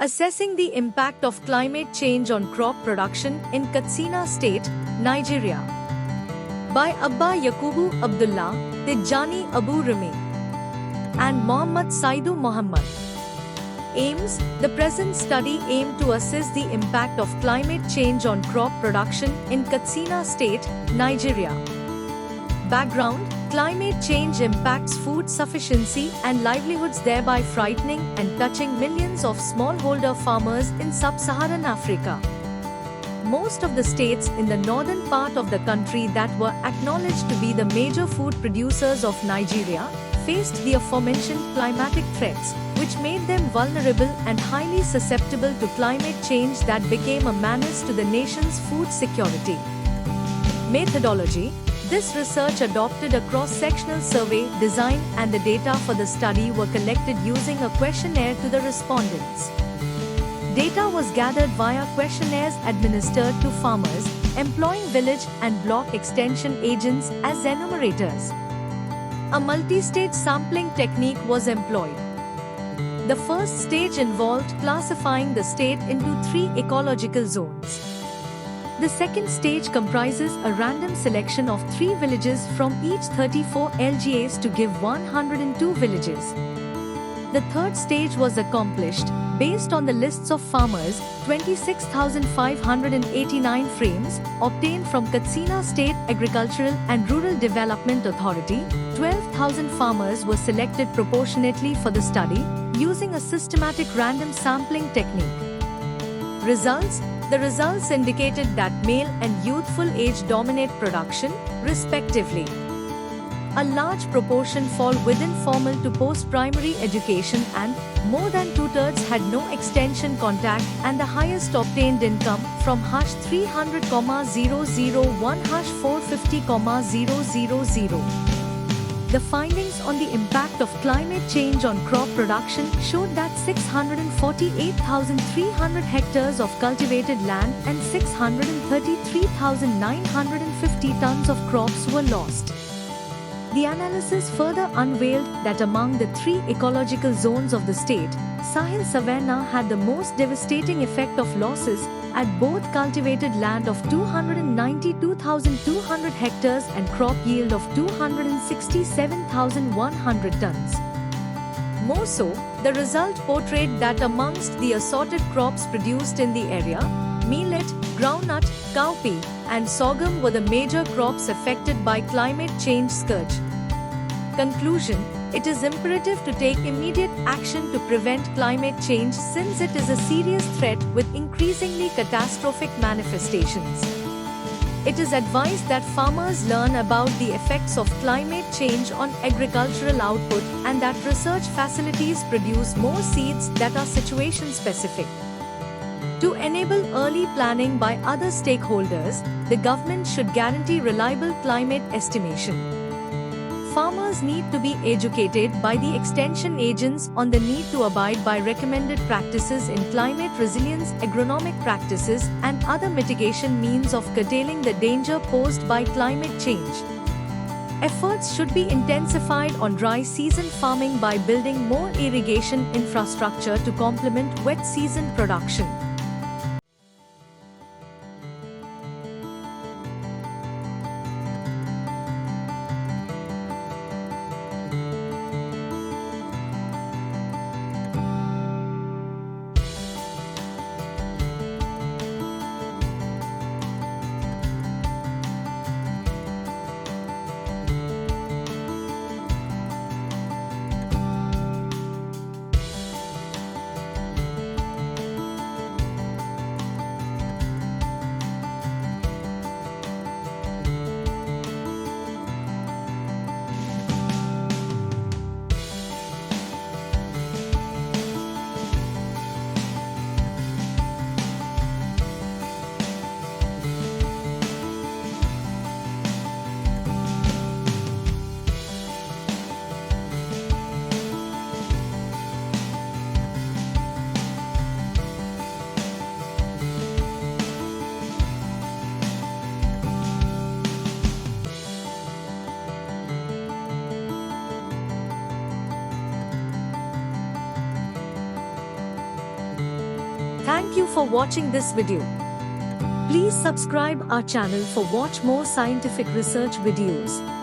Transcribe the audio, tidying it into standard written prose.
Assessing the impact of climate change on crop production in Katsina State, Nigeria. By Abba Yakubu Abdullah, Tijjani Abu Rami, and Mohammad Saidu Muhammad. Aims: the present study aimed to assess the impact of climate change on crop production in Katsina State, Nigeria. Background: climate change impacts food sufficiency and livelihoods, thereby frightening and touching millions of smallholder farmers in sub-Saharan Africa. Most of the states in the northern part of the country that were acknowledged to be the major food producers of Nigeria faced the aforementioned climatic threats, which made them vulnerable and highly susceptible to climate change that became a menace to the nation's food security. Methodology: this research adopted a cross-sectional survey design, and the data for the study were collected using a questionnaire to the respondents. Data was gathered via questionnaires administered to farmers, employing village and block extension agents as enumerators. A multi-stage sampling technique was employed. The first stage involved classifying the state into 3 ecological zones. The second stage comprises a random selection of 3 villages from each 34 LGAs to give 102 villages. The third stage was accomplished based on the lists of farmers, 26,589 frames, obtained from Katsina State Agricultural and Rural Development Authority. 12,000 farmers were selected proportionately for the study, using a systematic random sampling technique. Results: the results indicated that male and youthful age dominate production, respectively. A large proportion fall within formal to post-primary education, and more than 2/3 had no extension contact, and the highest obtained income from #300,001-450,000. The findings on the impact of climate change on crop production showed that 648,300 hectares of cultivated land and 633,950 tons of crops were lost. The analysis further unveiled that among the 3 ecological zones of the state, Sahel Savannah had the most devastating effect of losses at both cultivated land of 292,200 hectares and crop yield of 267,100 tons. More so, the result portrayed that amongst the assorted crops produced in the area, millet, groundnut, cowpea, and sorghum were the major crops affected by climate change scourge. Conclusion: it is imperative to take immediate action to prevent climate change, since it is a serious threat with increasingly catastrophic manifestations. It is advised that farmers learn about the effects of climate change on agricultural output, and that research facilities produce more seeds that are situation specific. To enable early planning by other stakeholders, the government should guarantee reliable climate estimation. Farmers need to be educated by the extension agents on the need to abide by recommended practices in climate resilience, agronomic practices, and other mitigation means of curtailing the danger posed by climate change. Efforts should be intensified on dry season farming by building more irrigation infrastructure to complement wet season production. Thank you for watching this video. Please subscribe our channel for watch more scientific research videos.